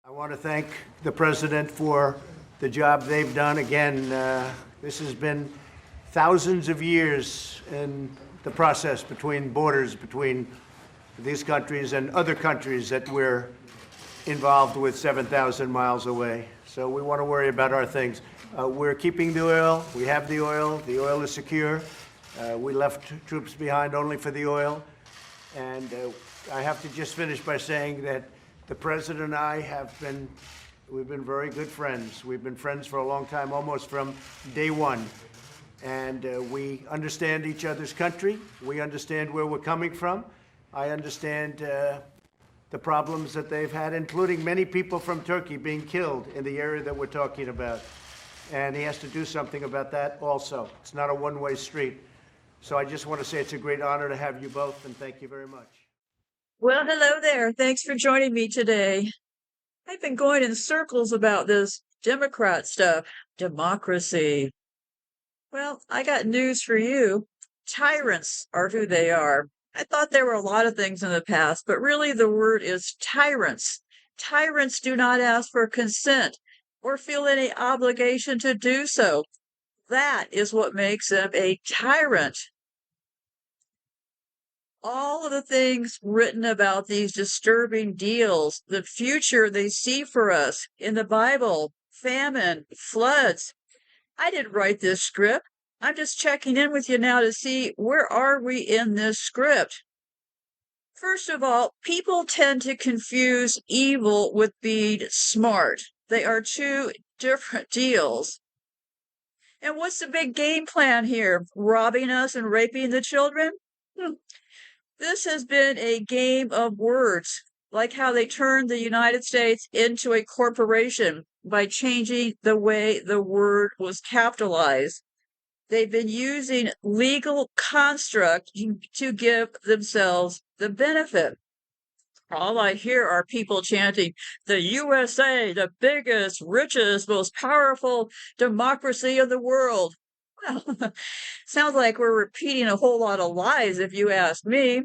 I want to thank the president for the job they've done. Again, this has been thousands of years in the process between borders, between these countries and other countries that we're involved with 7,000 miles away. So we want to worry about our things. We're keeping the oil. We have the oil. The oil is secure. We left troops behind only for the oil. And I have to just finish by saying that the president and I we've been very good friends. We've been friends for a long time, almost from day one. And we understand each other's country. We understand where we're coming from. I understand the problems that they've had, including many people from Turkey being killed in the area that we're talking about. And he has to do something about that also. It's not a one-way street. So I just want to say it's a great honor to have you both, and thank you very much. Well, hello there. Thanks for joining me today. I've been going in circles about this Democrat stuff, democracy. Well, I got news for you. Tyrants are who they are. I thought there were a lot of things in the past, but really the word is tyrants. Tyrants do not ask for consent or feel any obligation to do so. That is what makes them a tyrant. All of the things written about these disturbing deals, the future they see for us in the Bible, famine, floods. I didn't write this script. I'm just checking in with you now to see where are we in this script. First of all, people tend to confuse evil with being smart. They are two different deals. And what's the big game plan here? Robbing us and raping the children? This has been a game of words, like how they turned the United States into a corporation by changing the way the word was capitalized. They've been using legal construct to give themselves the benefit. All I hear are people chanting, the USA, the biggest, richest, most powerful democracy in the world. Well, sounds like we're repeating a whole lot of lies if you ask me.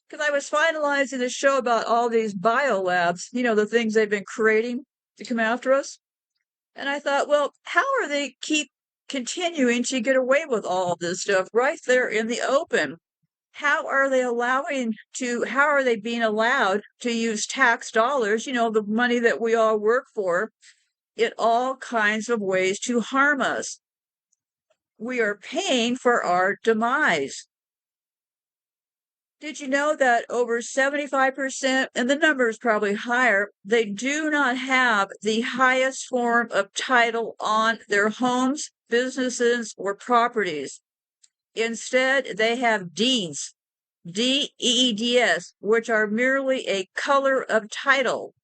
Because I was finalizing a show about all these biolabs, the things they've been creating to come after us. And I thought, well, how are they keep continuing to get away with all of this stuff right there in the open? How are they being allowed to use tax dollars, the money that we all work for, in all kinds of ways to harm us? We are paying for our demise. Did you know that over 75%, and the number is probably higher, they do not have the highest form of title on their homes, businesses, or properties? Instead, they have deeds, DEEDS, which are merely a color of title.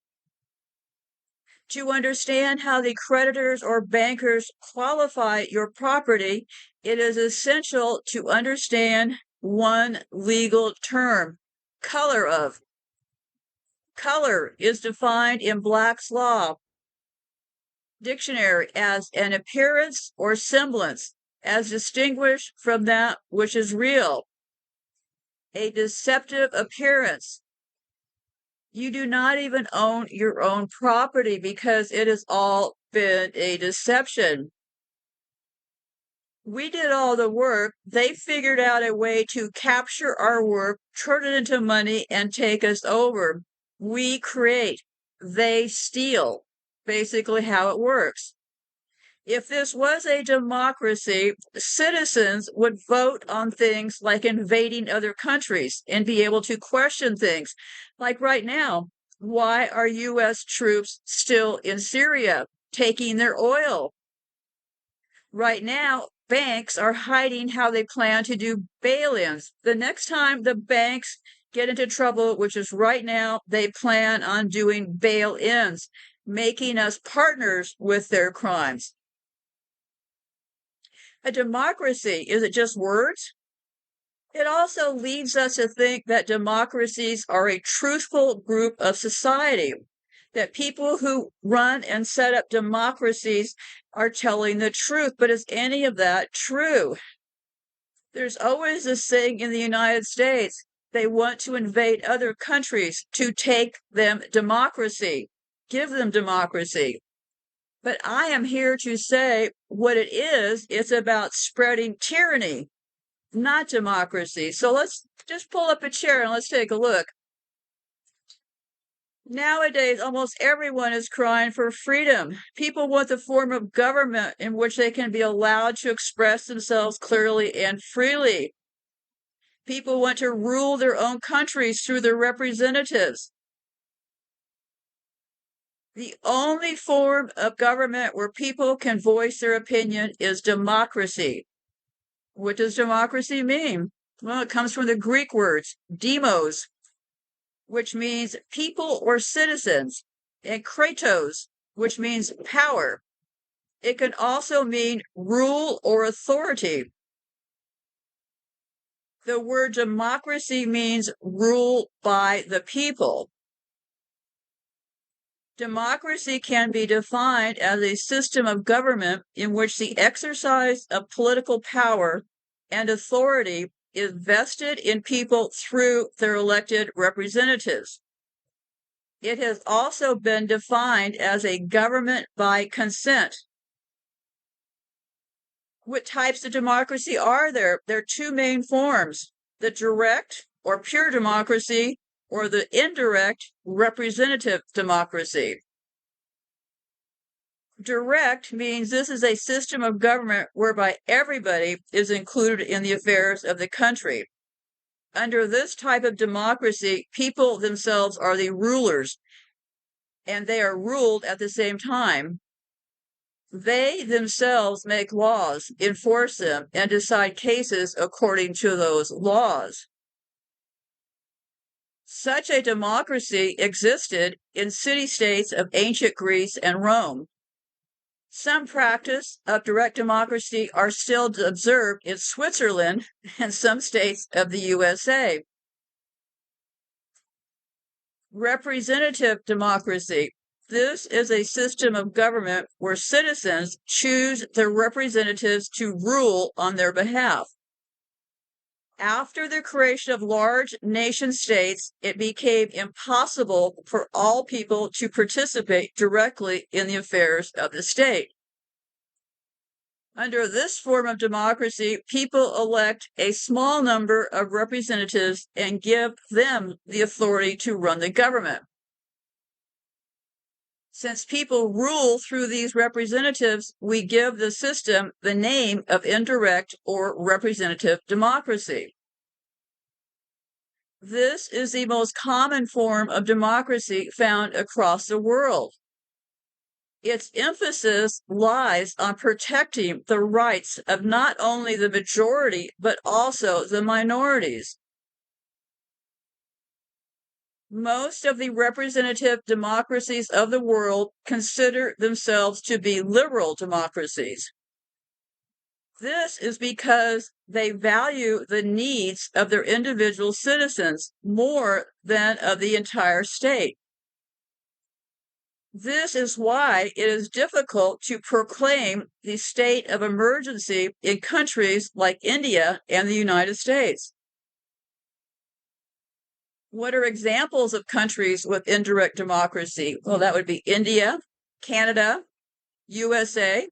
To understand how the creditors or bankers qualify your property, it is essential to understand one legal term, color of. Color is defined in Black's Law Dictionary as an appearance or semblance, as distinguished from that which is real. A deceptive appearance. You do not even own your own property because it has all been a deception. We did all the work. They figured out a way to capture our work, turn it into money, and take us over. We create. They steal. Basically how it works. If this was a democracy, citizens would vote on things like invading other countries and be able to question things. Like right now, why are U.S. troops still in Syria taking their oil? Right now, banks are hiding how they plan to do bail-ins. The next time the banks get into trouble, which is right now, they plan on doing bail-ins, making us partners with their crimes. A democracy, is it just words? It also leads us to think that democracies are a truthful group of society, that people who run and set up democracies are telling the truth. But is any of that true? There's always this thing in the United States, they want to invade other countries to take them democracy. give them democracy. But I am here to say what it is. It's about spreading tyranny, not democracy. So let's just pull up a chair and let's take a look. Nowadays, almost everyone is crying for freedom. People want the form of government in which they can be allowed to express themselves clearly and freely. People want to rule their own countries through their representatives. The only form of government where people can voice their opinion is democracy. What does democracy mean? Well, it comes from the Greek words demos, which means people or citizens, and kratos, which means power. It can also mean rule or authority. The word democracy means rule by the people. Democracy can be defined as a system of government in which the exercise of political power and authority is vested in people through their elected representatives. It has also been defined as a government by consent. What types of democracy are there? There are two main forms: the direct or pure democracy, or the indirect representative democracy. Direct means this is a system of government whereby everybody is included in the affairs of the country. Under this type of democracy, people themselves are the rulers, and they are ruled at the same time. They themselves make laws, enforce them, and decide cases according to those laws. Such a democracy existed in city-states of ancient Greece and Rome. Some practice of direct democracy are still observed in Switzerland and some states of the USA. Representative democracy. This is a system of government where citizens choose their representatives to rule on their behalf. After the creation of large nation states, it became impossible for all people to participate directly in the affairs of the state. Under this form of democracy, people elect a small number of representatives and give them the authority to run the government. Since people rule through these representatives, we give the system the name of indirect or representative democracy. This is the most common form of democracy found across the world. Its emphasis lies on protecting the rights of not only the majority, but also the minorities. Most of the representative democracies of the world consider themselves to be liberal democracies. This is because they value the needs of their individual citizens more than of the entire state. This is why it is difficult to proclaim the state of emergency in countries like India and the United States. What are examples of countries with indirect democracy? Well, that would be India, Canada, USA,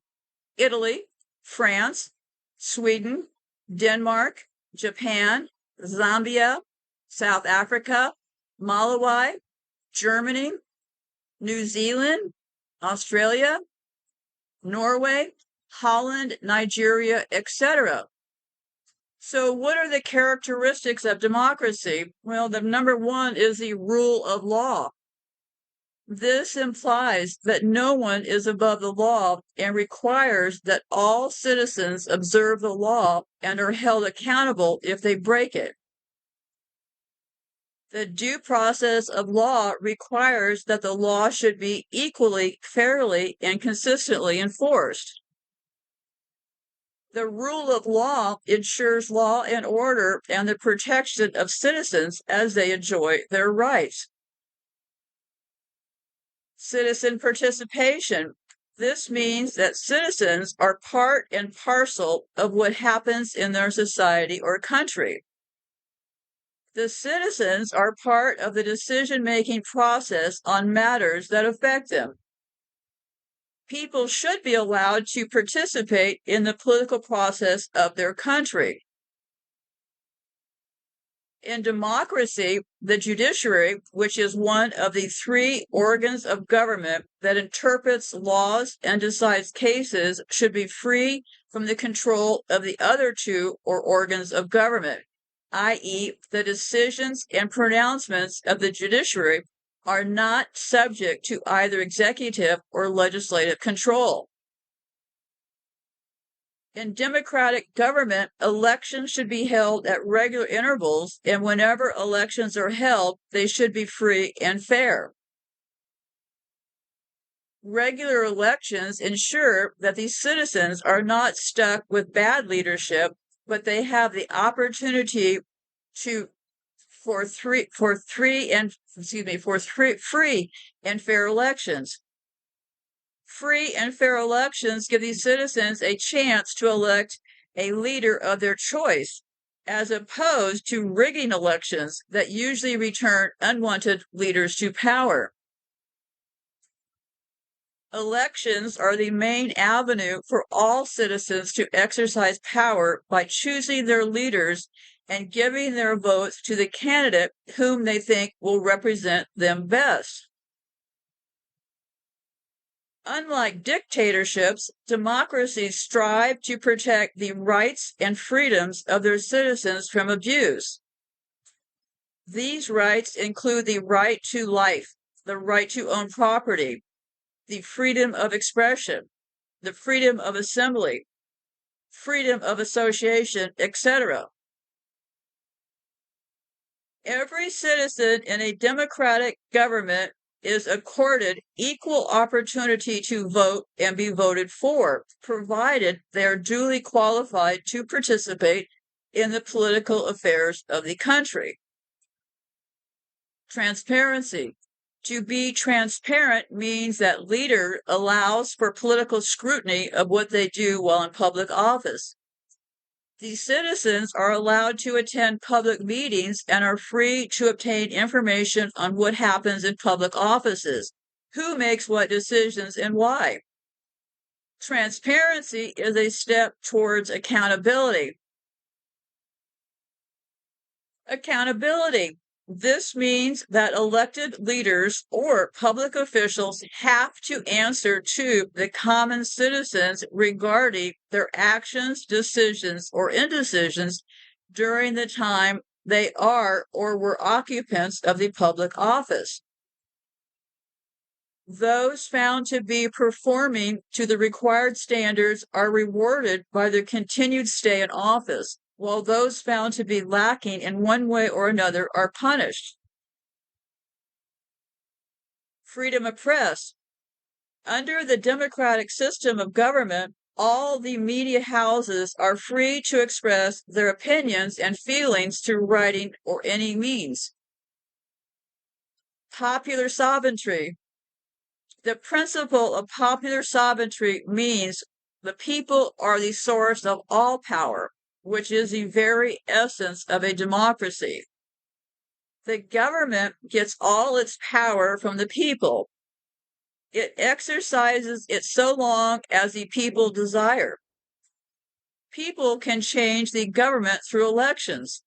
Italy, France, Sweden, Denmark, Japan, Zambia, South Africa, Malawi, Germany, New Zealand, Australia, Norway, Holland, Nigeria, etc. So what are the characteristics of democracy? Well, the number one is the rule of law. This implies that no one is above the law and requires that all citizens observe the law and are held accountable if they break it. The due process of law requires that the law should be equally, fairly, and consistently enforced. The rule of law ensures law and order and the protection of citizens as they enjoy their rights. Citizen participation. This means that citizens are part and parcel of what happens in their society or country. The citizens are part of the decision-making process on matters that affect them. People should be allowed to participate in the political process of their country. In democracy, the judiciary, which is one of the three organs of government that interprets laws and decides cases, should be free from the control of the other two or organs of government, i.e., the decisions and pronouncements of the judiciary are not subject to either executive or legislative control. In democratic government, elections should be held at regular intervals, and whenever elections are held, they should be free and fair. Regular elections ensure that these citizens are not stuck with bad leadership, but they have the opportunity for free and fair elections. Free and fair elections give these citizens a chance to elect a leader of their choice, as opposed to rigging elections that usually return unwanted leaders to power. Elections are the main avenue for all citizens to exercise power by choosing their leaders and giving their votes to the candidate whom they think will represent them best. Unlike dictatorships, democracies strive to protect the rights and freedoms of their citizens from abuse. These rights include the right to life, the right to own property, the freedom of expression, the freedom of assembly, freedom of association, etc. Every citizen in a democratic government is accorded equal opportunity to vote and be voted for, provided they are duly qualified to participate in the political affairs of the country. Transparency. To be transparent means that leader allows for political scrutiny of what they do while in public office. The citizens are allowed to attend public meetings and are free to obtain information on what happens in public offices, who makes what decisions, and why. Transparency is a step towards accountability. Accountability. This means that elected leaders or public officials have to answer to the common citizens regarding their actions, decisions, or indecisions during the time they are or were occupants of the public office. Those found to be performing to the required standards are rewarded by their continued stay in office, while those found to be lacking in one way or another are punished. Freedom of press. Under the democratic system of government, all the media houses are free to express their opinions and feelings through writing or any means. Popular sovereignty. The principle of popular sovereignty means the people are the source of all power, which is the very essence of a democracy. The government gets all its power from the people. It exercises it so long as the people desire. People can change the government through elections.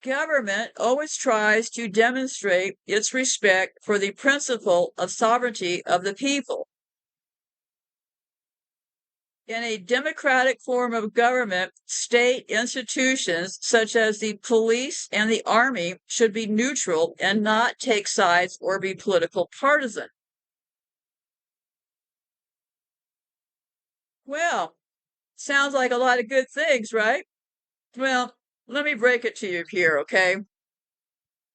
Government always tries to demonstrate its respect for the principle of sovereignty of the people. In a democratic form of government, state institutions such as the police and the army should be neutral and not take sides or be political partisan. Well, sounds like a lot of good things, right? Well, let me break it to you here, okay?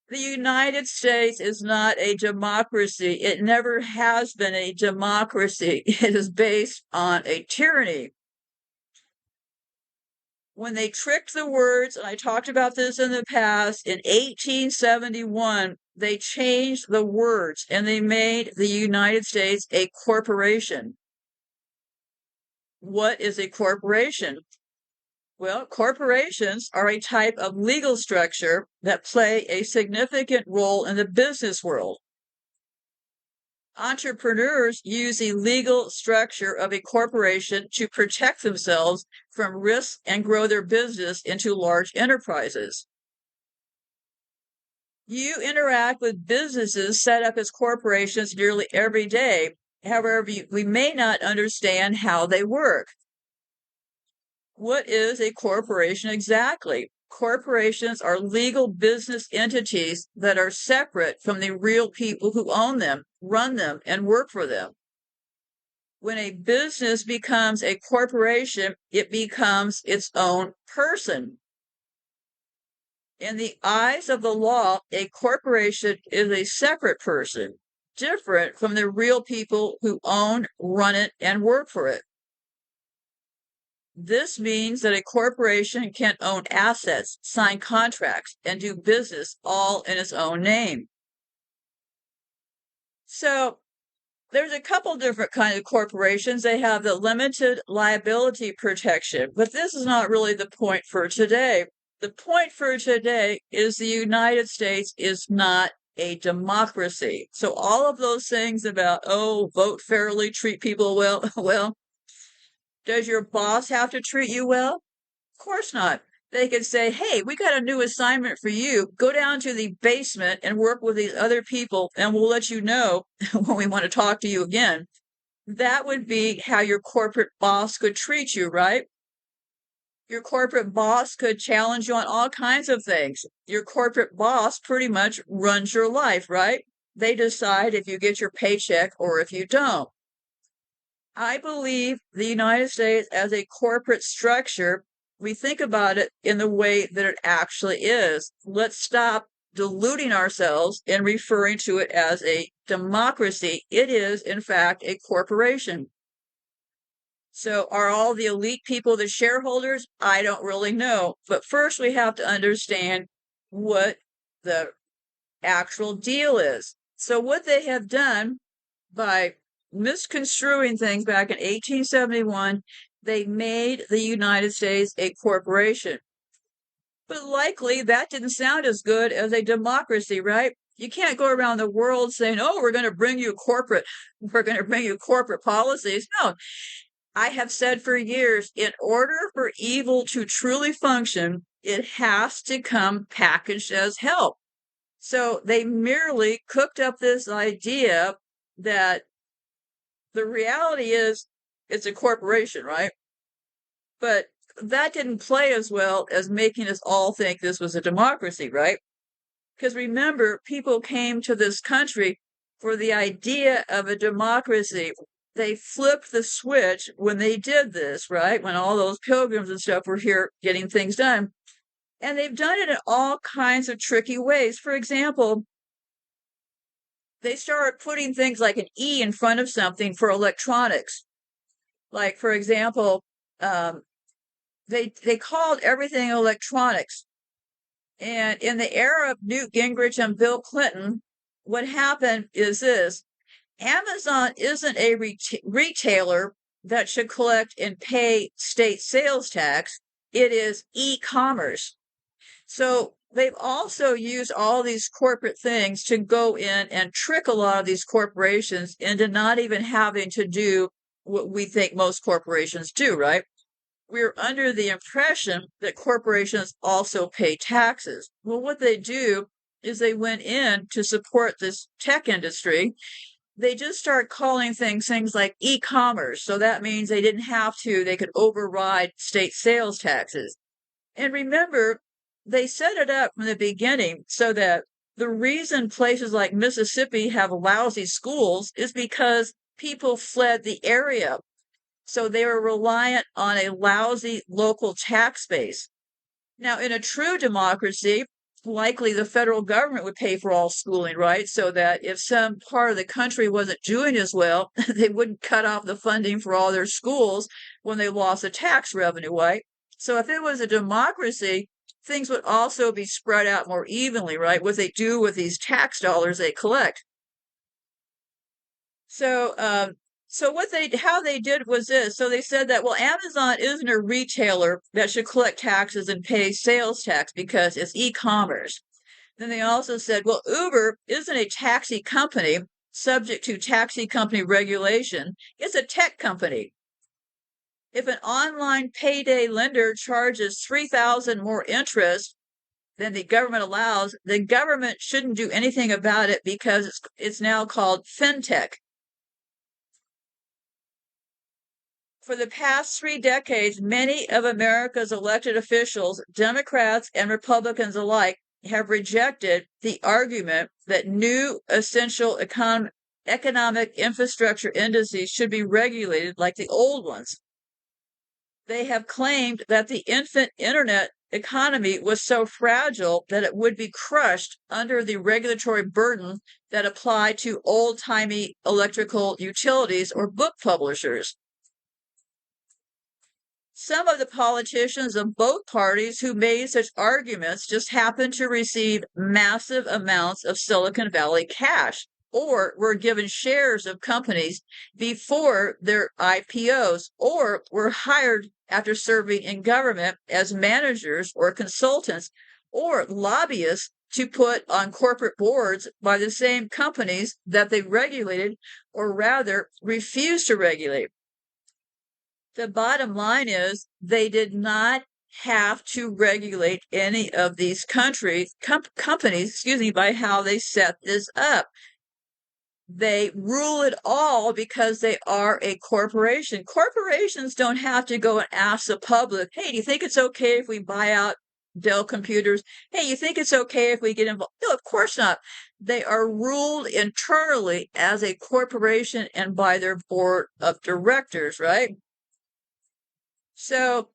The United States is not a democracy. It never has been a democracy. It is based on a tyranny. When they tricked the words, and I talked about this in the past, in 1871, they changed the words and they made the United States a corporation. What is a corporation? Well, corporations are a type of legal structure that play a significant role in the business world. Entrepreneurs use the legal structure of a corporation to protect themselves from risks and grow their business into large enterprises. You interact with businesses set up as corporations nearly every day. However, we may not understand how they work. What is a corporation exactly? Corporations are legal business entities that are separate from the real people who own them, run them, and work for them. When a business becomes a corporation, it becomes its own person. In the eyes of the law, a corporation is a separate person, different from the real people who own, run it, and work for it. This means that a corporation can own assets, sign contracts, and do business all in its own name. So there's a couple different kinds of corporations. They have the limited liability protection, but this is not really the point for today. The point for today is the United States is not a democracy. So all of those things about, oh, vote fairly, treat people well, well, does your boss have to treat you well? Of course not. They could say, hey, we got a new assignment for you. Go down to the basement and work with these other people, and we'll let you know when we want to talk to you again. That would be how your corporate boss could treat you, right? Your corporate boss could challenge you on all kinds of things. Your corporate boss pretty much runs your life, right? They decide if you get your paycheck or if you don't. I believe the United States as a corporate structure, we think about it in the way that it actually is. Let's stop deluding ourselves and referring to it as a democracy. It is, in fact, a corporation. So are all the elite people the shareholders? I don't really know. But first, we have to understand what the actual deal is. So what they have done by misconstruing things back in 1871, they made the United States a corporation. But likely that didn't sound as good as a democracy, right? You can't go around the world saying, oh, we're going to bring you corporate policies. No, I have said for years, in order for evil to truly function, it has to come packaged as help. So they merely cooked up this idea that the reality is it's a corporation, right? But that didn't play as well as making us all think this was a democracy, right? Because remember, people came to this country for the idea of a democracy. They flipped the switch when they did this, right? When all those pilgrims and stuff were here getting things done. And they've done it in all kinds of tricky ways. For example, they started putting things like an E in front of something for electronics. Like, for example, they called everything electronics. And in the era of Newt Gingrich and Bill Clinton, what happened is this. Amazon isn't a retailer that should collect and pay state sales tax. It is e-commerce. So they've also used all these corporate things to go in and trick a lot of these corporations into not even having to do what we think most corporations do, right? We're under the impression that corporations also pay taxes. Well, what they do is they went in to support this tech industry. They just start calling things like e-commerce. So that means they didn't have to, they could override state sales taxes. And remember, they set it up from the beginning so that the reason places like Mississippi have lousy schools is because people fled the area. So they were reliant on a lousy local tax base. Now, in a true democracy, likely the federal government would pay for all schooling, right? So that if some part of the country wasn't doing as well, they wouldn't cut off the funding for all their schools when they lost the tax revenue, right? So if it was a democracy, things would also be spread out more evenly, right? What they do with these tax dollars they collect. So So how they did was this. So they said that, well, Amazon isn't a retailer that should collect taxes and pay sales tax because it's e-commerce. Then they also said, well, Uber isn't a taxi company subject to taxi company regulation. It's a tech company. If an online payday lender charges $3,000 more interest than the government allows, the government shouldn't do anything about it because it's now called fintech. For the past 3 decades, many of America's elected officials, Democrats and Republicans alike, have rejected the argument that new essential economic infrastructure indices should be regulated like the old ones. They have claimed that the infant internet economy was so fragile that it would be crushed under the regulatory burden that applied to old-timey electrical utilities or book publishers. Some of the politicians of both parties who made such arguments just happened to receive massive amounts of Silicon Valley cash or were given shares of companies before their IPOs or were hired after serving in government as managers or consultants or lobbyists to put on corporate boards by the same companies that they regulated or rather refused to regulate. The bottom line is they did not have to regulate any of these companies, by how they set this up. They rule it all because they are a corporation. Corporations don't have to go and ask the public, hey, do you think it's okay if we buy out Dell Computers? Hey, you think it's okay if we get involved? No, of course not. They are ruled internally as a corporation and by their board of directors, right? So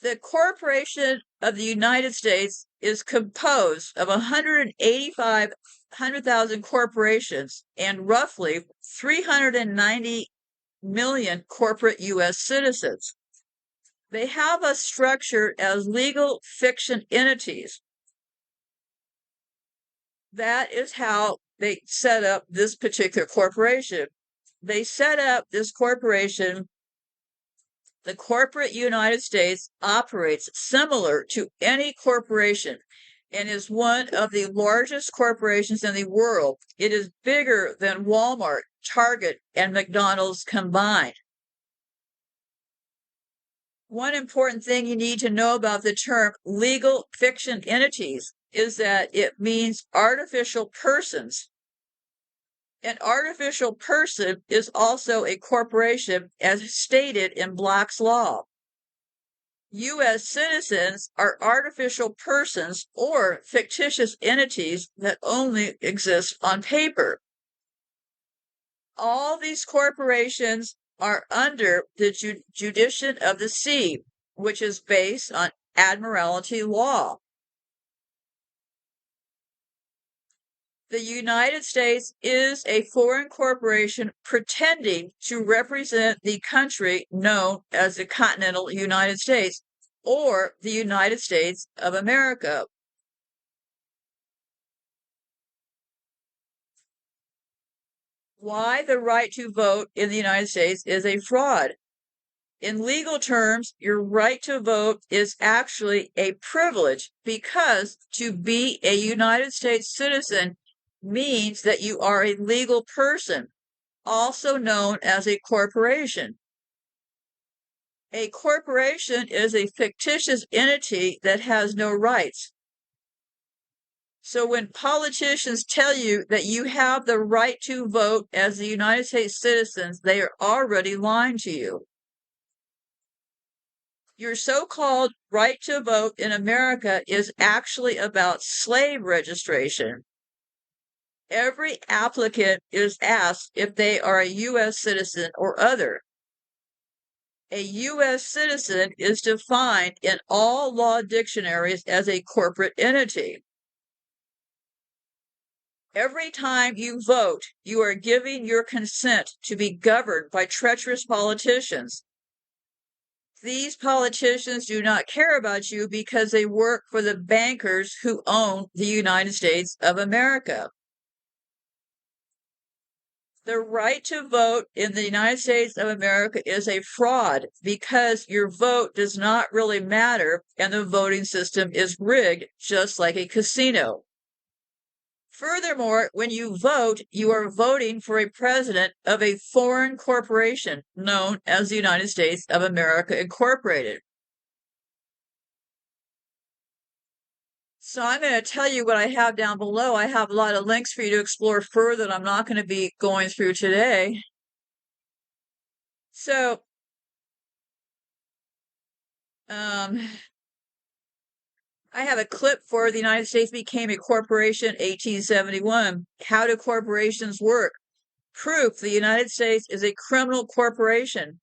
the Corporation of the United States is composed of 100,000 corporations and roughly 390 million corporate U.S. citizens. They have us structured as legal fiction entities. That is how they set up this particular corporation. They set up this corporation. The corporate United States operates similar to any corporation and is one of the largest corporations in the world. It is bigger than Walmart, Target, and McDonald's combined. One important thing you need to know about the term legal fiction entities is that it means artificial persons. An artificial person is also a corporation as stated in Black's Law. U.S. citizens are artificial persons or fictitious entities that only exist on paper. All these corporations are under the jurisdiction of the sea, which is based on admiralty law. The United States is a foreign corporation pretending to represent the country known as the continental United States or the United States of America. Why the right to vote in the United States is a fraud. In legal terms, your right to vote is actually a privilege because to be a United States citizen means that you are a legal person, also known as a corporation. A corporation is a fictitious entity that has no rights. So when politicians tell you that you have the right to vote as the United States citizens, they are already lying to you. Your so-called right to vote in America is actually about slave registration. Every applicant is asked if they are a U.S. citizen or other. A U.S. citizen is defined in all law dictionaries as a corporate entity. Every time you vote, you are giving your consent to be governed by treacherous politicians. These politicians do not care about you because they work for the bankers who own the United States of America. The right to vote in the United States of America is a fraud because your vote does not really matter and the voting system is rigged just like a casino. Furthermore, when you vote, you are voting for a president of a foreign corporation known as the United States of America Incorporated. So I'm going to tell you what I have down below. I have a lot of links for you to explore further that I'm not going to be going through today. So, I have a clip for the United States became a corporation, 1871. How do corporations work? Proof the United States is a criminal corporation.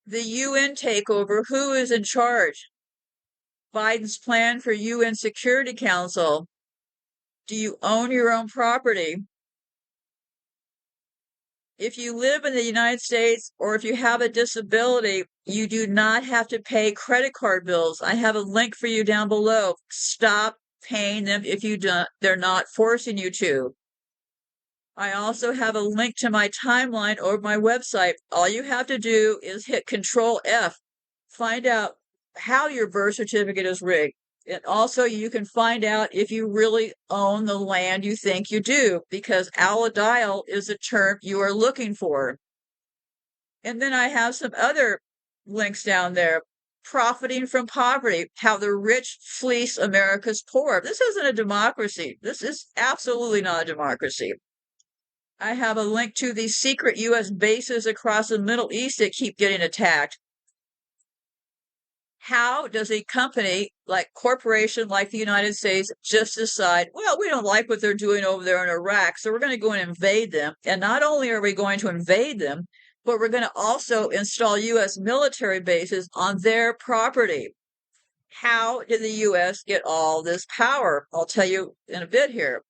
The UN takeover, who is in charge? Biden's plan for UN Security Council. Do you own your own property? If you live in the United States or if you have a disability, you do not have to pay credit card bills. I have a link for you down below. Stop paying them if you don't, they're not forcing you to. I also have a link to my timeline over my website. All you have to do is hit Control F. Find out how your birth certificate is rigged. And also you can find out if you really own the land you think you do, because allodial is the term you are looking for. And then I have some other links down there. Profiting from poverty, how the rich fleece America's poor. This isn't a democracy. This is absolutely not a democracy. I have a link to the secret U.S. bases across the Middle East that keep getting attacked. How does a company like corporation like the United States just decide, well, we don't like what they're doing over there in Iraq, so we're going to go and invade them. And not only are we going to invade them, but we're going to also install U.S. military bases on their property. How did the U.S. get all this power? I'll tell you in a bit here.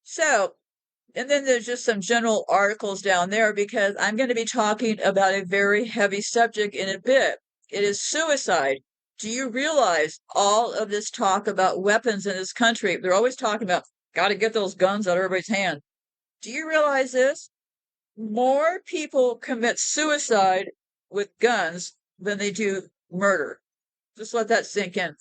So, and then there's just some general articles down there because I'm going to be talking about a very heavy subject in a bit. It is suicide. Do you realize all of this talk about weapons in this country? They're always talking about, got to get those guns out of everybody's hand. Do you realize this? More people commit suicide with guns than they do murder. Just let that sink in.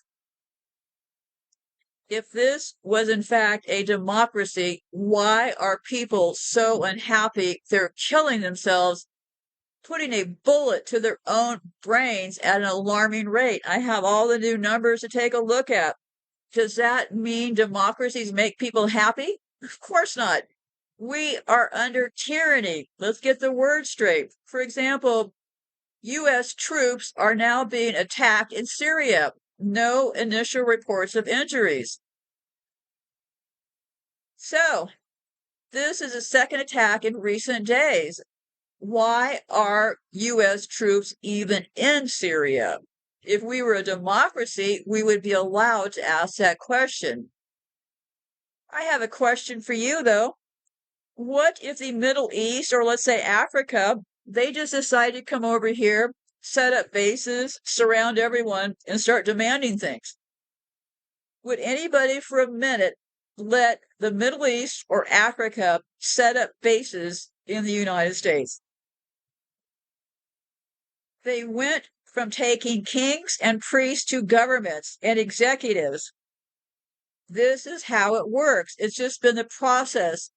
If this was in fact a democracy, why are people so unhappy they're killing themselves, putting a bullet to their own brains at an alarming rate? I have all the new numbers to take a look at. Does that mean democracies make people happy? Of course not. We are under tyranny. Let's get the word straight. For example, U.S. troops are now being attacked in Syria. No initial reports of injuries. So, this is a second attack in recent days. Why are U.S. troops even in Syria? If we were a democracy, we would be allowed to ask that question. I have a question for you, though. What if the Middle East, or let's say Africa, they just decide to come over here, set up bases, surround everyone, and start demanding things? Would anybody for a minute let the Middle East or Africa set up bases in the United States? They went from taking kings and priests to governments and executives. This is how it works. It's just been the process.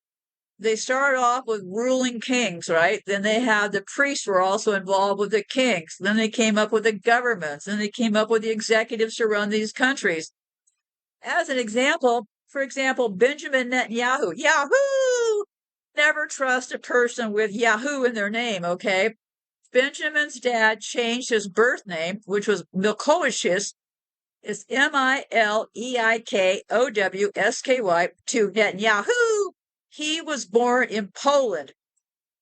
They started off with ruling kings, right? Then they had the priests were also involved with the kings. Then they came up with the governments. Then they came up with the executives to run these countries. As an example, for example, Benjamin Netanyahu. Yahoo! Never trust a person with Yahoo in their name, okay? Benjamin's dad changed his birth name, which was Milkowski, is Mileikowsky, to Netanyahu. He was born in Poland,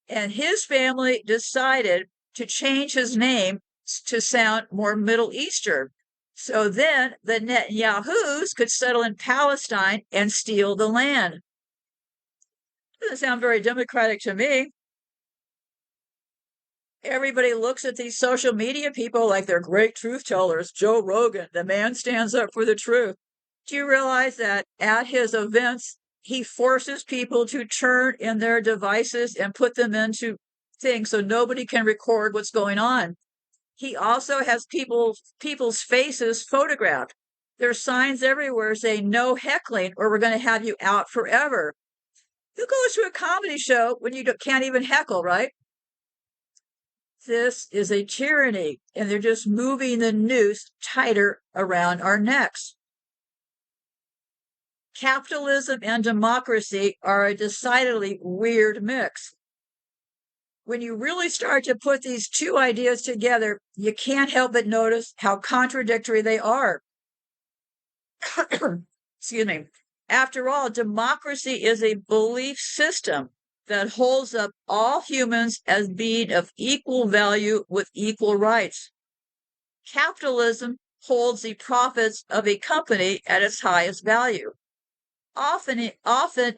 and his family decided to change his name to sound more Middle Eastern. So then the Netanyahus could settle in Palestine and steal the land. Doesn't sound very democratic to me. Everybody looks at these social media people like they're great truth tellers. Joe Rogan, the man stands up for the truth. Do you realize that at his events, He forces people to turn in their devices and put them into things so nobody can record what's going on. He also has people's faces photographed. There's signs everywhere saying no heckling or we're going to have you out forever. Who goes to a comedy show when you can't even heckle, right? This is a tyranny, and they're just moving the noose tighter around our necks. Capitalism and democracy are a decidedly weird mix. When you really start to put these two ideas together, you can't help but notice how contradictory they are. Excuse me. After all, democracy is a belief system that holds up all humans as being of equal value with equal rights. Capitalism holds the profits of a company at its highest value, often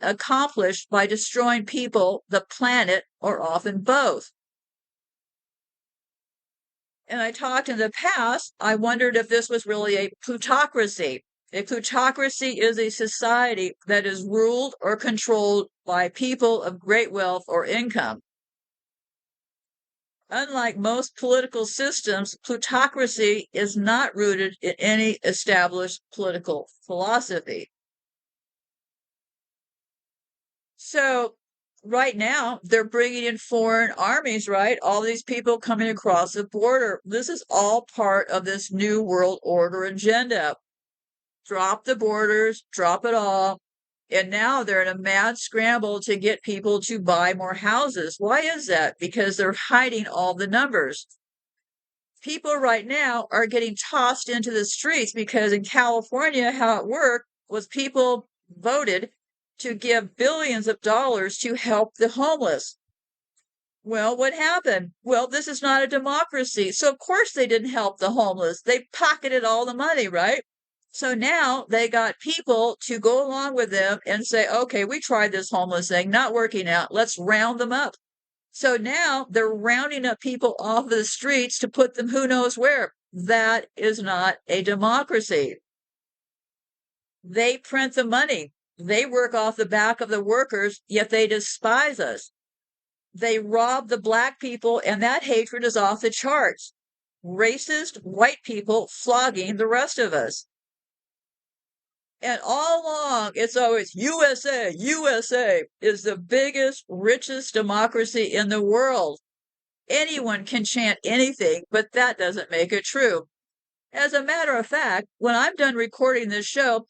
accomplished by destroying people, the planet, or often both. And I talked in the past, I wondered if this was really a plutocracy. A plutocracy is a society that is ruled or controlled by people of great wealth or income. Unlike most political systems, plutocracy is not rooted in any established political philosophy. So, right now, they're bringing in foreign armies, right? All these people coming across the border. This is all part of this new world order agenda. Drop the borders, drop it all. And now they're in a mad scramble to get people to buy more houses. Why is that? Because they're hiding all the numbers. People right now are getting tossed into the streets because in California, how it worked was people voted to give billions of dollars to help the homeless. Well, what happened? Well, this is not a democracy. So, of course, they didn't help the homeless. They pocketed all the money, right? So now they got people to go along with them and say, okay, we tried this homeless thing, not working out. Let's round them up. So now they're rounding up people off of the streets to put them who knows where. That is not a democracy. They print the money. They work off the back of the workers, yet they despise us. They rob the black people, and that hatred is off the charts. Racist white people flogging the rest of us. And all along, it's always USA, USA is the biggest, richest democracy in the world. Anyone can chant anything, but that doesn't make it true. As a matter of fact, when I'm done recording this show,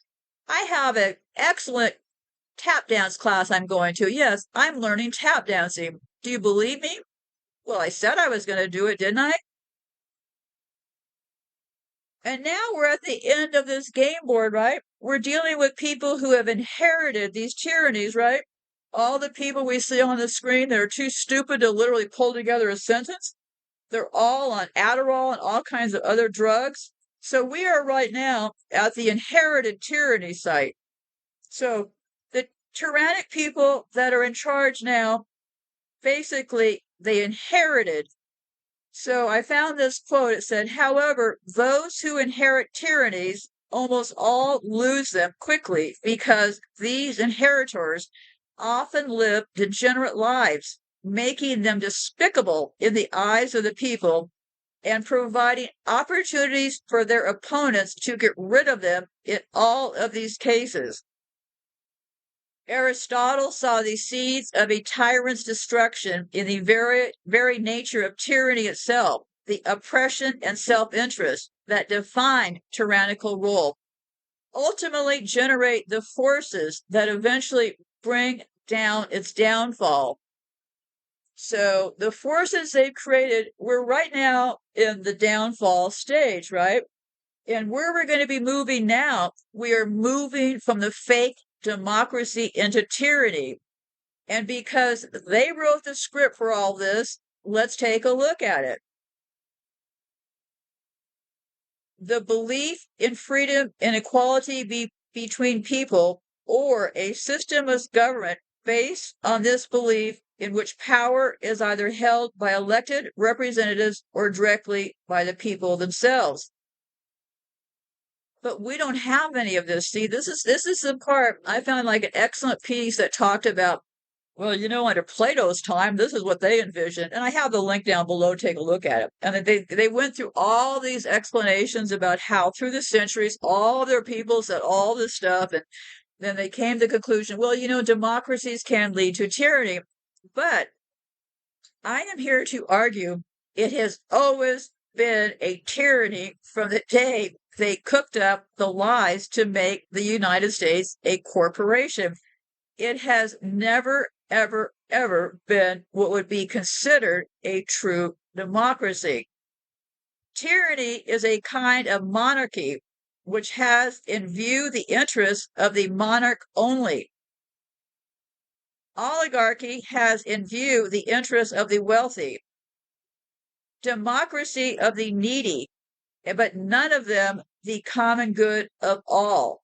I have an excellent tap dance class I'm going to. Yes, I'm learning tap dancing. Do you believe me? Well, I said I was going to do it, didn't I? And now we're at the end of this game board, right? We're dealing with people who have inherited these tyrannies, right? All the people we see on the screen that are too stupid to literally pull together a sentence, they're all on Adderall and all kinds of other drugs. So we are right now at the inherited tyranny site. So the tyrannic people that are in charge now, basically, they inherited. So I found this quote. It said, however, those who inherit tyrannies almost all lose them quickly because these inheritors often live degenerate lives, making them despicable in the eyes of the people and providing opportunities for their opponents to get rid of them in all of these cases. Aristotle saw the seeds of a tyrant's destruction in the very nature of tyranny itself, the oppression and self-interest that define tyrannical rule, ultimately generate the forces that eventually bring down its downfall. So the forces they've created, we're right now in the downfall stage, right? And where we're going to be moving now, we are moving from the fake democracy into tyranny. And because they wrote the script for all this, let's take a look at it. The belief in freedom and equality between people, or a system of government based on this belief in which power is either held by elected representatives or directly by the people themselves. But we don't have any of this. See, this is the part I found like an excellent piece that talked about, well, under Plato's time, this is what they envisioned. And I have the link down below, take a look at it. And they went through all these explanations about how through the centuries, all their people said all this stuff. And then they came to the conclusion, well, democracies can lead to tyranny. But I am here to argue it has always been a tyranny from the day they cooked up the lies to make the United States a corporation. It has never, ever, ever been what would be considered a true democracy. Tyranny is a kind of monarchy which has in view the interests of the monarch only. Oligarchy has in view the interests of the wealthy. Democracy of the needy, but none of them the common good of all.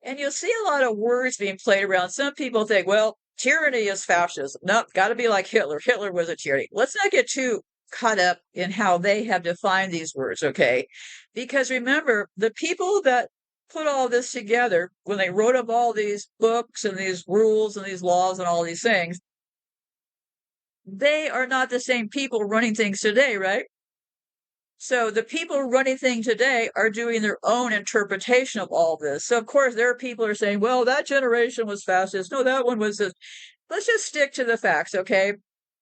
And you'll see a lot of words being played around. Some people think, well, tyranny is fascism. Nope, got to be like Hitler. Hitler was a tyranny. Let's not get too caught up in how they have defined these words, okay? Because remember, the people that put all this together, when they wrote up all these books and these rules and these laws and all these things, they are not the same people running things today, right? So the people running things today are doing their own interpretation of all this. So of course there are people who are saying, well, that generation was fascist. No, that one was this. Let's just stick to the facts, okay?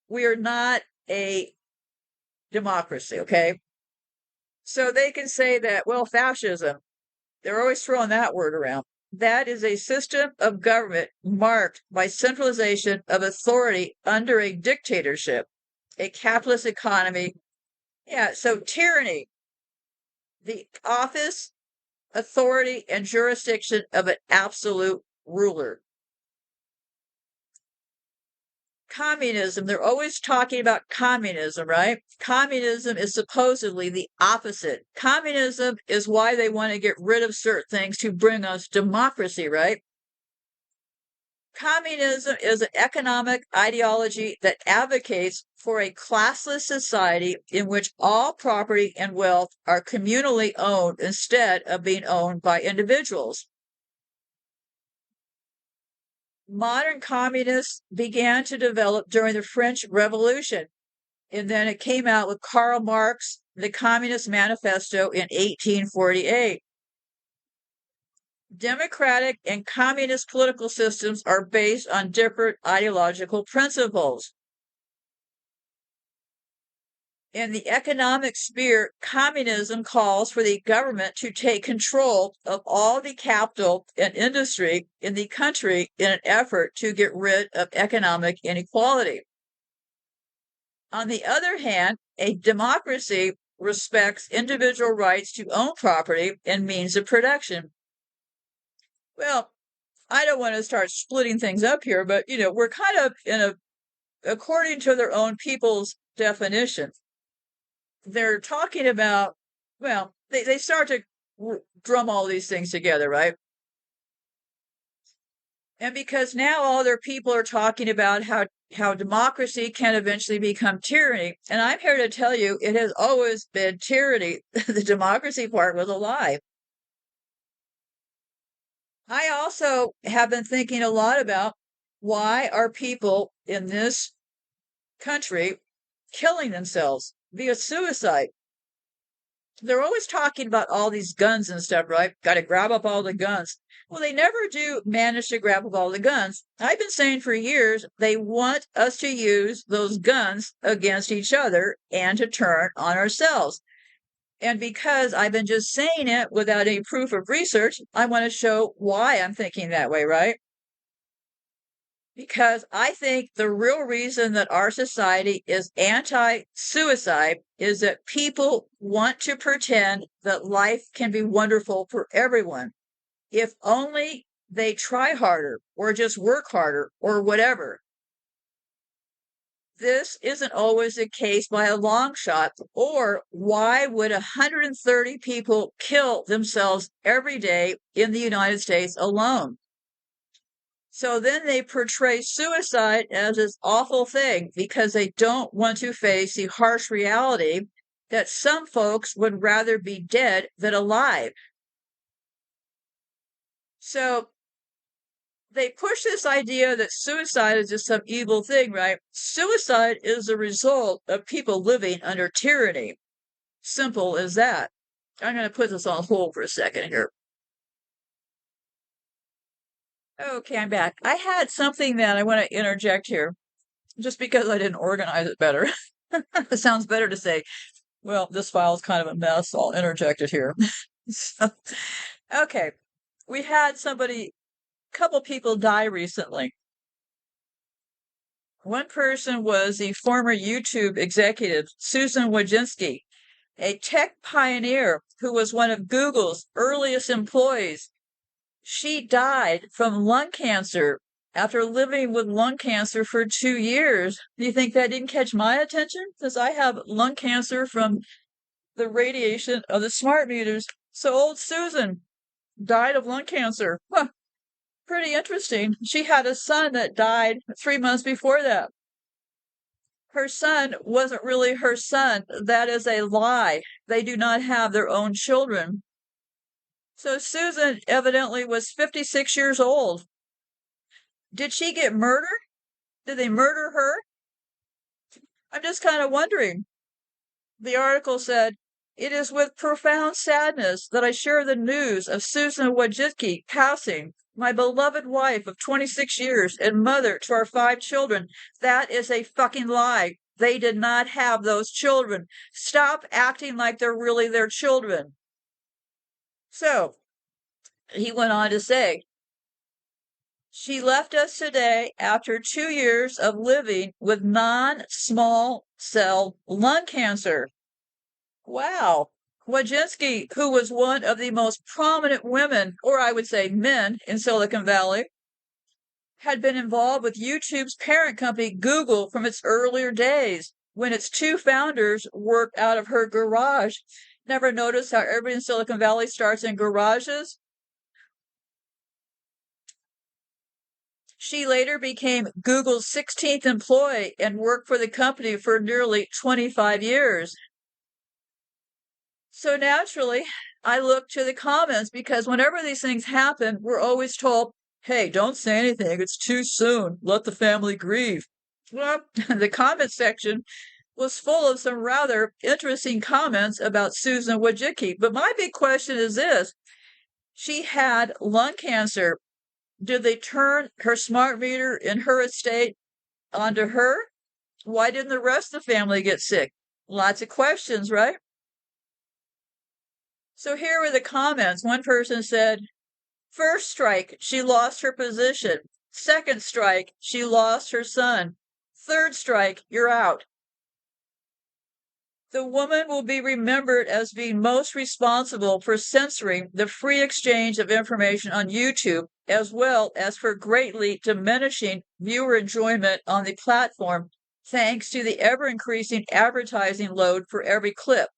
We are not a democracy, okay? So they can say that, well, fascism, they're always throwing that word around. That is a system of government marked by centralization of authority under a dictatorship, a capitalist economy. Yeah, so tyranny, the office, authority, and jurisdiction of an absolute ruler. Communism, they're always talking about communism, right? Communism is supposedly the opposite. Communism is why they want to get rid of certain things to bring us democracy, right? Communism is an economic ideology that advocates for a classless society in which all property and wealth are communally owned instead of being owned by individuals. Modern communists began to develop during the French Revolution, and then it came out with Karl Marx, the Communist Manifesto in 1848. Democratic and communist political systems are based on different ideological principles. In the economic sphere, communism calls for the government to take control of all the capital and industry in the country in an effort to get rid of economic inequality. On the other hand, a democracy respects individual rights to own property and means of production. Well, I don't want to start splitting things up here, but we're kind of according to their own people's definition. They're talking about, well, they start to drum all these things together, right? And because now all their people are talking about how democracy can eventually become tyranny. And I'm here to tell you, it has always been tyranny. The democracy part was a lie. I also have been thinking a lot about why are people in this country killing themselves via suicide. They're always talking about all these guns and stuff, right? Got to grab up all the guns. Well, they never do manage to grab up all the guns. I've been saying for years they want us to use those guns against each other and to turn on ourselves. And because I've been just saying it without any proof of research, I want to show why I'm thinking that way, right? Because I think the real reason that our society is anti-suicide is that people want to pretend that life can be wonderful for everyone if only they try harder or just work harder or whatever. This isn't always the case by a long shot, or why would 130 people kill themselves every day in the United States alone? So then they portray suicide as this awful thing because they don't want to face the harsh reality that some folks would rather be dead than alive. So they push this idea that suicide is just some evil thing, right? Suicide is a result of people living under tyranny. Simple as that. I'm going to put this on hold for a second here. Okay, I'm back. I had something that I want to interject here, just because I didn't organize it better. It sounds better to say, well, this file is kind of a mess. I'll interject it here. So, okay, we had couple people die recently. One person was the former YouTube executive, Susan Wojcicki, a tech pioneer who was one of Google's earliest employees. She died from lung cancer after living with lung cancer for 2 years. Do you think that didn't catch my attention? Because I have lung cancer from the radiation of the smart meters. So old Susan died of lung cancer. Huh, pretty interesting. She had a son that died 3 months before that. Her son wasn't really her son. That is a lie. They do not have their own children. So Susan evidently was 56 years old. Did she get murdered? Did they murder her? I'm just kind of wondering. The article said, "It is with profound sadness that I share the news of Susan Wojcicki passing, my beloved wife of 26 years and mother to our 5 children. That is a fucking lie. They did not have those children. Stop acting like they're really their children." So, he went on to say, "She left us today after 2 years of living with non-small cell lung cancer." Wow. Wojcicki, who was one of the most prominent women, or I would say men, in Silicon Valley, had been involved with YouTube's parent company, Google, from its earlier days, when its 2 founders worked out of her garage. Never noticed how everybody in Silicon Valley starts in garages? She later became Google's 16th employee and worked for the company for nearly 25 years. So naturally, I look to the comments because whenever these things happen, we're always told, hey, don't say anything. It's too soon. Let the family grieve. Well, the comment section was full of some rather interesting comments about Susan Wojcicki. But my big question is this. She had lung cancer. Did they turn her smart meter in her estate onto her? Why didn't the rest of the family get sick? Lots of questions, right? So here were the comments. One person said, "First strike, she lost her position. Second strike, she lost her son. Third strike, you're out." The woman will be remembered as being most responsible for censoring the free exchange of information on YouTube, as well as for greatly diminishing viewer enjoyment on the platform, thanks to the ever-increasing advertising load for every clip.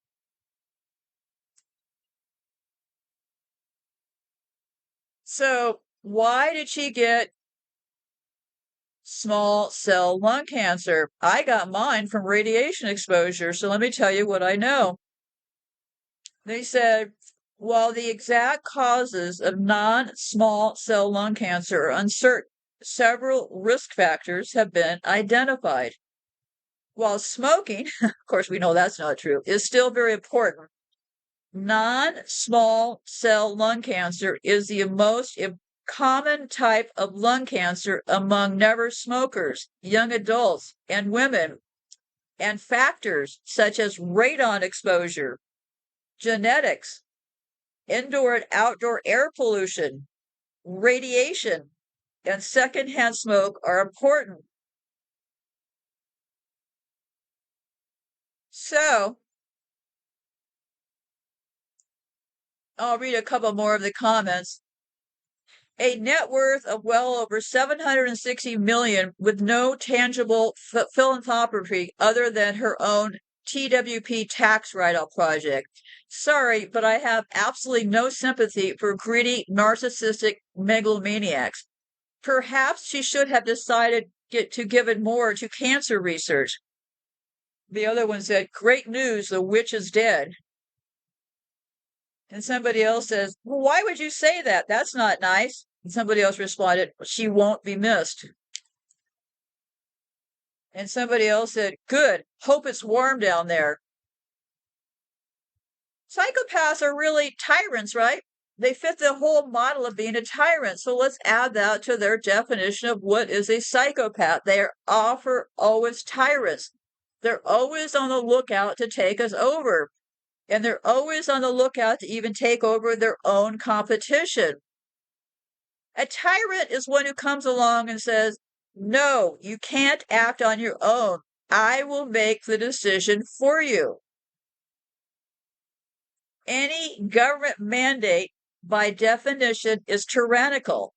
So why did she get small cell lung cancer? I got mine from radiation exposure. So let me tell you what I know. They said, while the exact causes of non-small cell lung cancer are uncertain, several risk factors have been identified. While smoking, of course, we know that's not true, is still very important, non-small cell lung cancer is the most common type of lung cancer among never smokers, young adults, and women, and factors such as radon exposure, genetics, indoor and outdoor air pollution, radiation, and secondhand smoke are important. So, I'll read a couple more of the comments. A net worth of well over 760 million with no tangible philanthropy other than her own TWP tax write-off project. Sorry, but I have absolutely no sympathy for greedy, narcissistic megalomaniacs. Perhaps she should have decided to give it more to cancer research. The other one said, "Great news, the witch is dead." And somebody else says, "Well, why would you say that? That's not nice." And somebody else responded, "She won't be missed." And somebody else said, "Good. Hope it's warm down there." Psychopaths are really tyrants, right? They fit the whole model of being a tyrant. So let's add that to their definition of what is a psychopath. They are always tyrants. They're always on the lookout to take us over. And they're always on the lookout to even take over their own competition. A tyrant is one who comes along and says, "No, you can't act on your own. I will make the decision for you." Any government mandate, by definition, is tyrannical.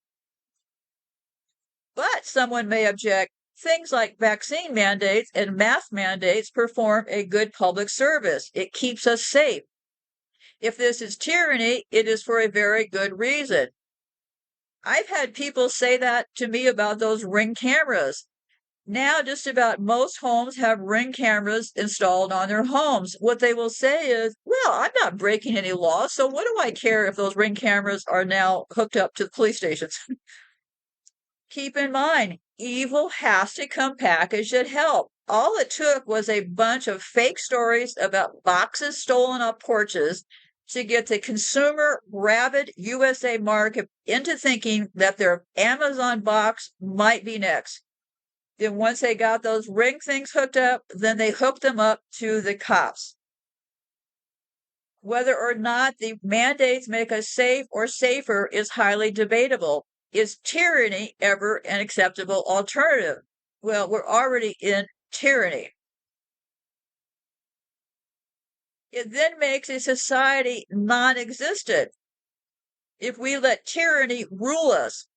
But someone may object, things like vaccine mandates and mask mandates perform a good public service. It keeps us safe. If this is tyranny, it is for a very good reason. I've had people say that to me about those Ring cameras. Now, just about most homes have Ring cameras installed on their homes. What they will say is, "Well, I'm not breaking any laws, so what do I care if those Ring cameras are now hooked up to the police stations?" Keep in mind, evil has to come packaged at help. All it took was a bunch of fake stories about boxes stolen off porches to get the consumer rabid USA market into thinking that their Amazon box might be next. Then once they got those Ring things hooked up, then they hooked them up to the cops. Whether or not the mandates make us safe or safer is highly debatable. Is tyranny ever an acceptable alternative? Well, we're already in tyranny. It then makes a society non-existent if we let tyranny rule us.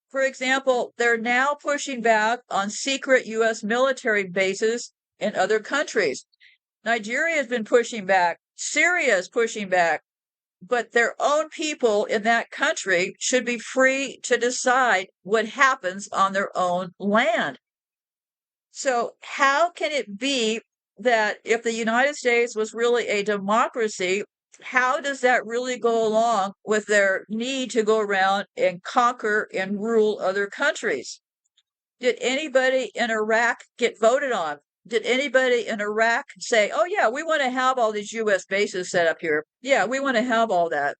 For example, they're now pushing back on secret U.S. military bases in other countries. Nigeria has been pushing back. Syria is pushing back. But their own people in that country should be free to decide what happens on their own land. So, how can it be that if the United States was really a democracy, how does that really go along with their need to go around and conquer and rule other countries? Did anybody in Iraq get voted on? Did anybody in Iraq say, "Oh, yeah, we want to have all these U.S. bases set up here. Yeah, we want to have all that"?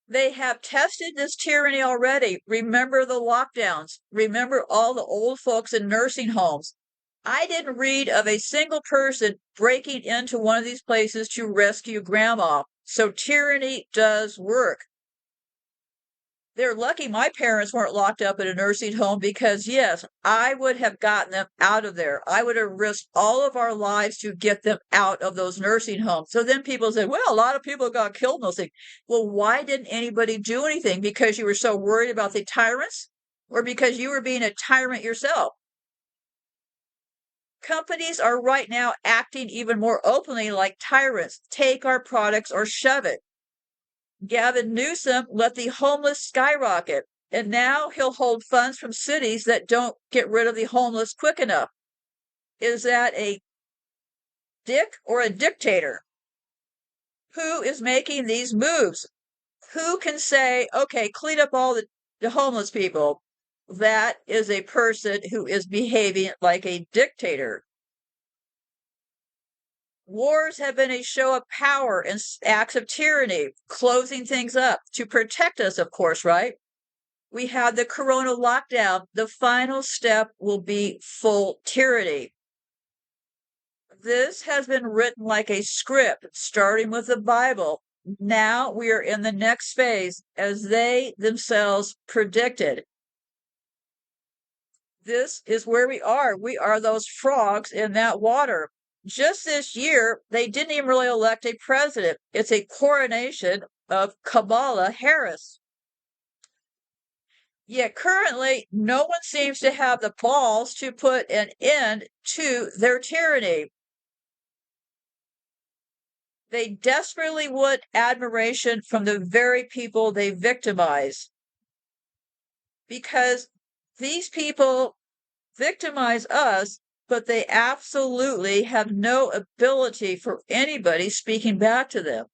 They have tested this tyranny already. Remember the lockdowns. Remember all the old folks in nursing homes. I didn't read of a single person breaking into one of these places to rescue grandma. So tyranny does work. They're lucky my parents weren't locked up in a nursing home because, yes, I would have gotten them out of there. I would have risked all of our lives to get them out of those nursing homes. So then people say, "Well, a lot of people got killed in those things." Well, why didn't anybody do anything? Because you were so worried about the tyrants or because you were being a tyrant yourself? Companies are right now acting even more openly like tyrants. Take our products or shove it. Gavin Newsom let the homeless skyrocket, and now he'll hold funds from cities that don't get rid of the homeless quick enough. Is that a dick or a dictator? Who is making these moves? Who can say, "Okay, clean up all the homeless people"? That is a person who is behaving like a dictator. Wars have been a show of power and acts of tyranny, closing things up to protect us, of course, right? We had the corona lockdown. The final step will be full tyranny. This has been written like a script, starting with the Bible. Now we are in the next phase, as they themselves predicted. This is where we are. We are those frogs in that water. Just this year, they didn't even really elect a president. It's a coronation of Kamala Harris. Yet currently, no one seems to have the balls to put an end to their tyranny. They desperately want admiration from the very people they victimize. Because these people victimize us, but they absolutely have no ability for anybody speaking back to them.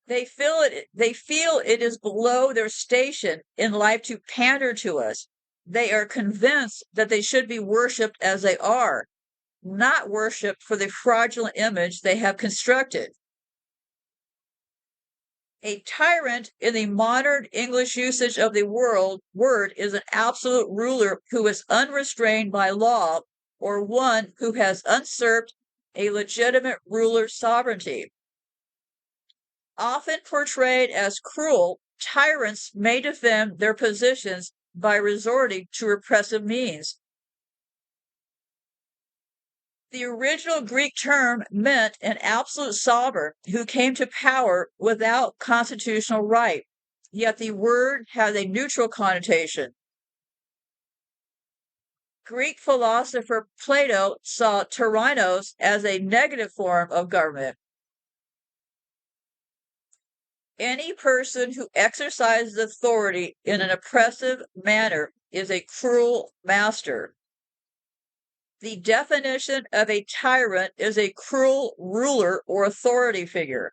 They feel it is below their station in life to pander to us. They are convinced that they should be worshipped as they are, not worshipped for the fraudulent image they have constructed. A tyrant in the modern English usage of the word is an absolute ruler who is unrestrained by law, or one who has usurped a legitimate ruler's sovereignty. Often portrayed as cruel, tyrants may defend their positions by resorting to repressive means. The original Greek term meant an absolute sovereign who came to power without constitutional right, yet the word has a neutral connotation. Greek philosopher Plato saw tyrannos as a negative form of government. Any person who exercises authority in an oppressive manner is a cruel master. The definition of a tyrant is a cruel ruler or authority figure.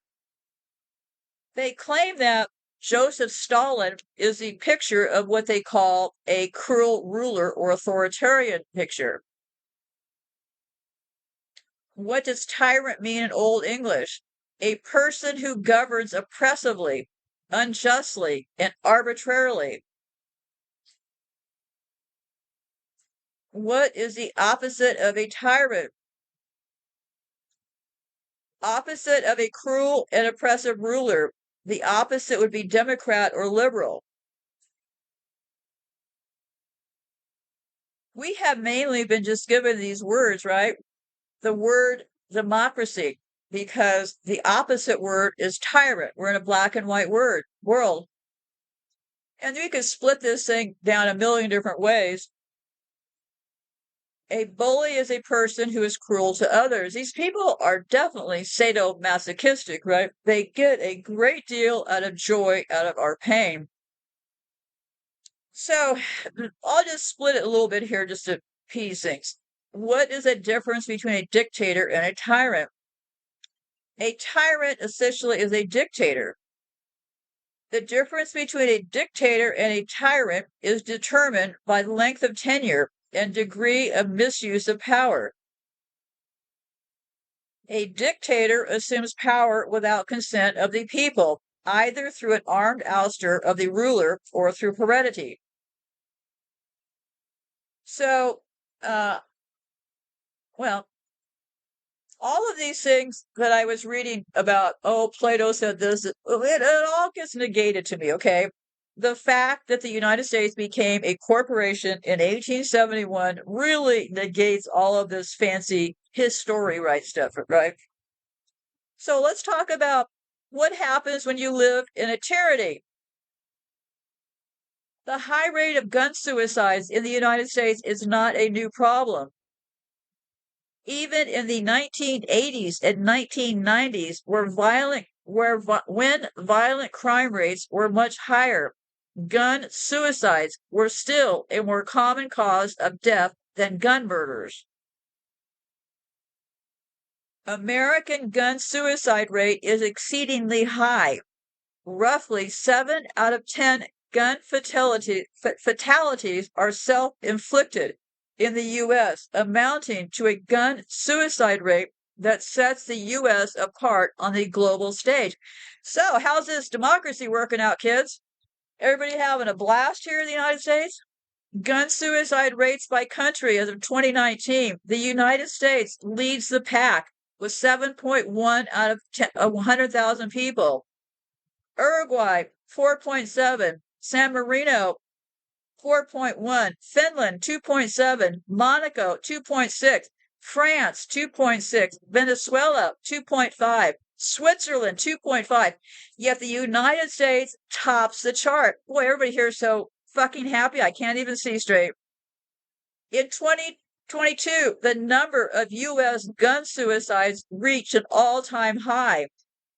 They claim that Joseph Stalin is the picture of what they call a cruel ruler or authoritarian picture. What does tyrant mean in Old English? A person who governs oppressively, unjustly, and arbitrarily. What is the opposite of a tyrant? Opposite of a cruel and oppressive ruler. The opposite would be Democrat or liberal. We have mainly been just given these words, right? The word democracy, because the opposite word is tyrant. We're in a black and white world. And we could split this thing down a million different ways. A bully is a person who is cruel to others. These people are definitely sadomasochistic, right? They get a great deal out of joy out of our pain. So I'll just split it a little bit here just to piece things. What is the difference between a dictator and a tyrant? A tyrant essentially is a dictator. The difference between a dictator and a tyrant is determined by length of tenure and degree of misuse of power. A dictator assumes power without consent of the people, either through an armed ouster of the ruler or through heredity. So, well, all of these things that I was reading about, oh, Plato said this, it all gets negated to me, okay? The fact that the United States became a corporation in 1871 really negates all of this fancy history right stuff, right? So let's talk about what happens when you live in a tyranny. The high rate of gun suicides in the United States is not a new problem. Even in the 1980s and 1990s, when violent crime rates were much higher, gun suicides were still a more common cause of death than gun murders. American gun suicide rate is exceedingly high. Roughly 7 out of 10 gun fatalities are self-inflicted in the U.S., amounting to a gun suicide rate that sets the U.S. apart on the global stage. So, how's this democracy working out, kids? Everybody having a blast here in the United States? Gun suicide rates by country as of 2019, the United States leads the pack with 7.1 out of 100,000 people. Uruguay, 4.7. San Marino, 4.1. Finland, 2.7. Monaco, 2.6. France, 2.6. Venezuela, 2.5. Switzerland, 2.5. Yet the United States tops the chart. Boy, everybody here is so fucking happy. I can't even see straight. In 2022, the number of U.S. gun suicides reached an all-time high.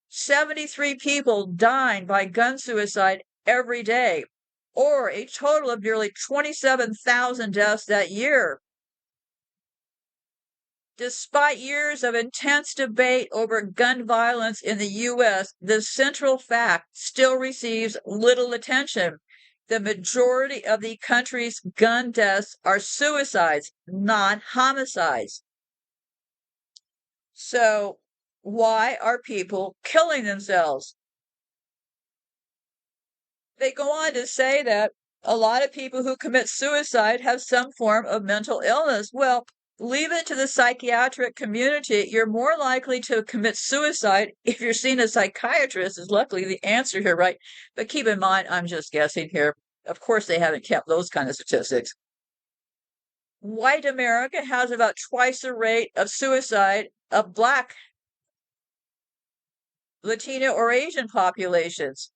73 people dying by gun suicide every day, or a total of nearly 27,000 deaths that year. Despite years of intense debate over gun violence in the U.S., the central fact still receives little attention. The majority of the country's gun deaths are suicides, not homicides. So, why are people killing themselves? They go on to say that a lot of people who commit suicide have some form of mental illness. Well, leave it to the psychiatric community. You're more likely to commit suicide if you're seeing a psychiatrist, is luckily the answer here, right? But keep in mind, I'm just guessing here. Of course, they haven't kept those kind of statistics. White America has about twice the rate of suicide of Black, Latino, or Asian populations.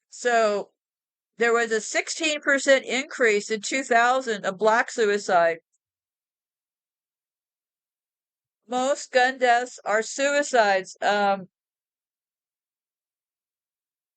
So there was a 16% increase in 2000 of Black suicide. Most gun deaths are suicides.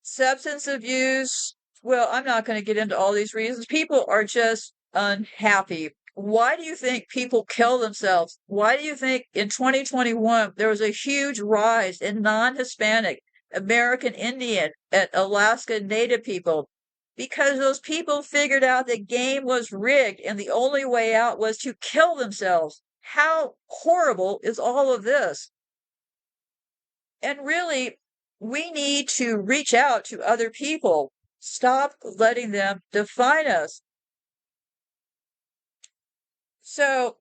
Substance abuse. Well, I'm not going to get into all these reasons. People are just unhappy. Why do you think people kill themselves? Why do you think in 2021 there was a huge rise in non-Hispanic, American Indian, and Alaska Native people? Because those people figured out the game was rigged and the only way out was to kill themselves. How horrible is all of this? And really, we need to reach out to other people. Stop letting them define us. So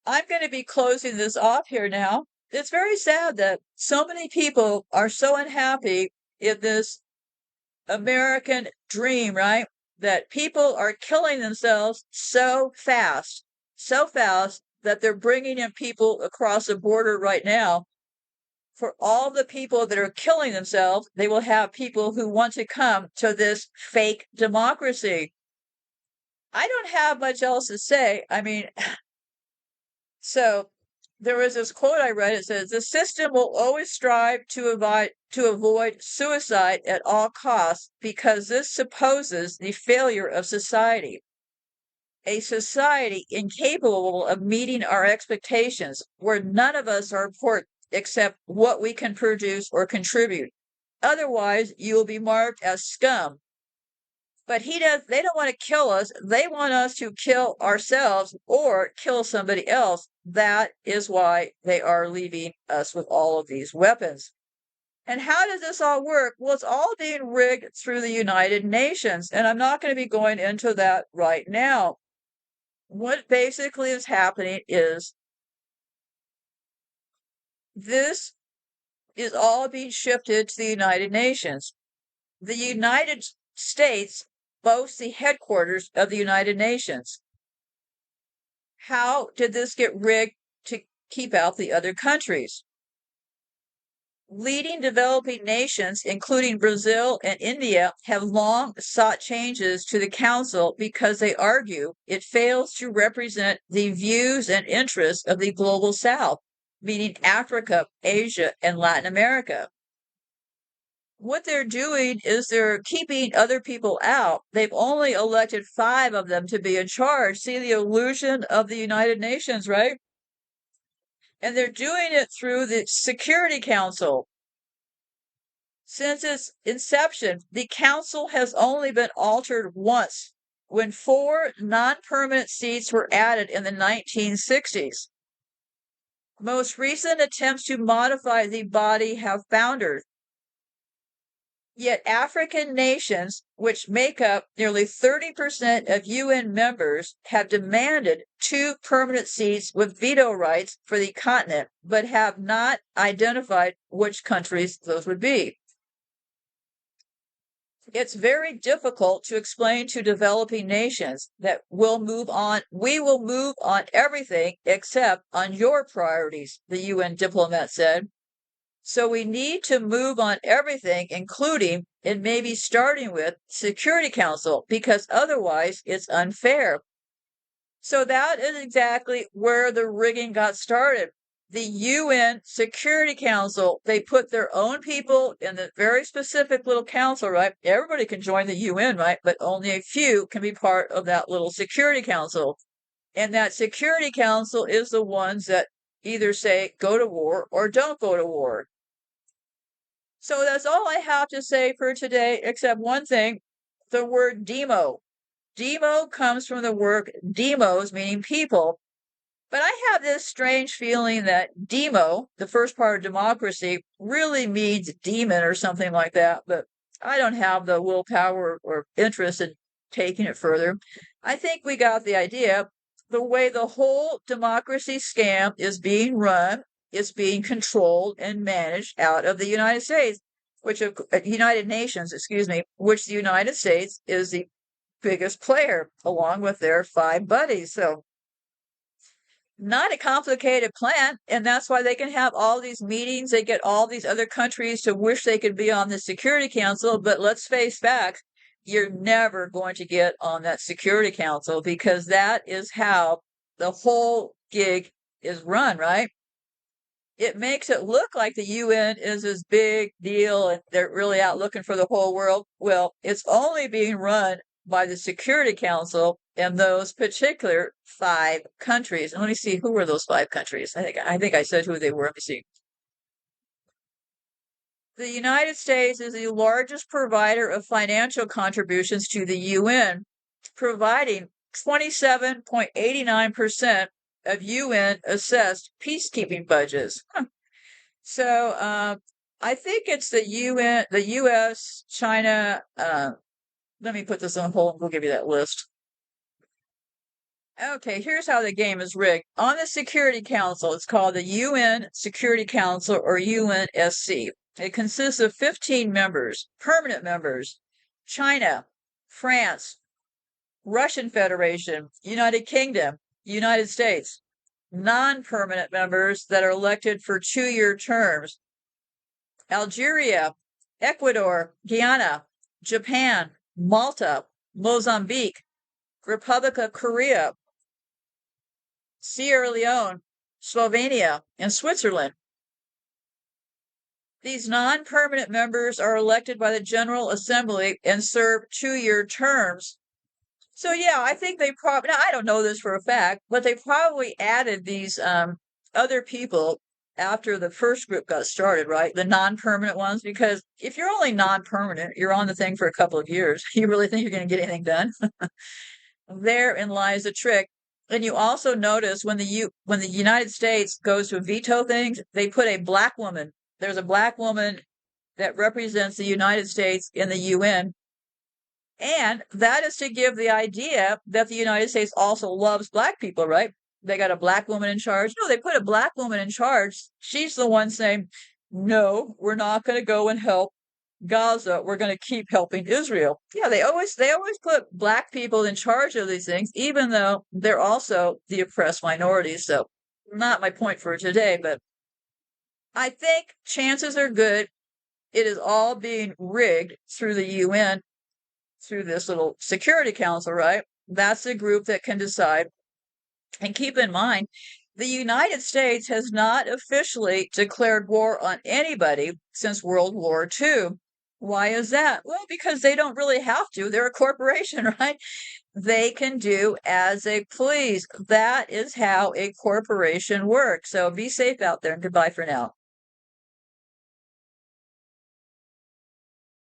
I'm going to be closing this off here now. It's very sad that so many people are so unhappy in this American dream, right? That people are killing themselves so fast that they're bringing in people across the border right now. For all the people that are killing themselves, they will have people who want to come to this fake democracy. I don't have much else to say. I mean, so there was this quote I read. It says, "The system will always strive to avoid suicide at all costs because this supposes the failure of society. A society incapable of meeting our expectations, where none of us are important except what we can produce or contribute. Otherwise, you will be marked as scum." But they don't want to kill us. They want us to kill ourselves or kill somebody else. That is why they are leaving us with all of these weapons. And how does this all work? Well, it's all being rigged through the United Nations. And I'm not going to be going into that right now. What basically is happening is this is all being shifted to the United Nations. The United States boasts the headquarters of the United Nations. How did this get rigged to keep out the other countries? Leading developing nations, including Brazil and India, have long sought changes to the Council because they argue it fails to represent the views and interests of the global South, meaning Africa, Asia, and Latin America. What they're doing is they're keeping other people out. They've only elected 5 of them to be in charge. See the illusion of the United Nations, right? And they're doing it through the Security Council. Since its inception, the council has only been altered once, when 4 non-permanent seats were added in the 1960s. Most recent attempts to modify the body have foundered. Yet African nations, which make up nearly 30% of UN members, have demanded 2 permanent seats with veto rights for the continent, but have not identified which countries those would be. It's very difficult to explain to developing nations that we will move on everything except on your priorities, the UN diplomat said. So we need to move on everything, including and maybe starting with Security Council, because otherwise it's unfair. So that is exactly where the rigging got started. The UN Security Council, they put their own people in the very specific little council, right? Everybody can join the UN, right? But only a few can be part of that little Security Council. And that Security Council is the ones that either say go to war or don't go to war. So that's all I have to say for today, except one thing, the word demo. Demo comes from the word demos, meaning people. But I have this strange feeling that demo, the first part of democracy, really means demon or something like that. But I don't have the willpower or interest in taking it further. I think we got the idea. The way the whole democracy scam is being run, it's being controlled and managed out of the United States, which of United Nations, excuse me, which the United States is the biggest player along with their five buddies. So not a complicated plan, and that's why they can have all these meetings. They get all these other countries to wish they could be on the Security Council, but let's face facts, you're never going to get on that Security Council because that is how the whole gig is run, right? It makes it look like the UN is this big deal and they're really out looking for the whole world. Well, it's only being run by the Security Council and those particular five countries. And let me see, who were those five countries? I think I said who they were. Let me see. The United States is the largest provider of financial contributions to the UN, providing 27.89% of UN assessed peacekeeping budgets. So I think it's the UN, the US, China. Let me put this on hold. We'll give you that list. Okay, here's how the game is rigged. On the Security Council, it's called the UN Security Council or UNSC. It consists of 15 members, permanent members: China, France, Russian Federation, United Kingdom, United States. Non-permanent members that are elected for 2-year terms: Algeria, Ecuador, Guyana, Japan, Malta, Mozambique, Republic of Korea, Sierra Leone, Slovenia, and Switzerland. These non-permanent members are elected by the General Assembly and serve 2-year terms. So yeah, I think they probably, I don't know this for a fact, but they probably added these other people after the first group got started, right? The non-permanent ones, because if you're only non-permanent, you're on the thing for a couple of years. You really think you're going to get anything done? Therein lies the trick. And you also notice when the United States goes to veto things, they put a black woman. There's a black woman that represents the United States in the UN. And that is to give the idea that the United States also loves black people, right? They got a black woman in charge. No, they put a black woman in charge. She's the one saying, no, we're not going to go and help Gaza. We're going to keep helping Israel. Yeah, they always put black people in charge of these things, even though they're also the oppressed minorities. So not my point for today, but I think chances are good. It is all being rigged through the UN, through this little Security Council, right? That's the group that can decide. And keep in mind, the United States has not officially declared war on anybody since World War II. Why is that? Well, because they don't really have to. They're a corporation, right? They can do as they please. That is how a corporation works. So be safe out there and goodbye for now.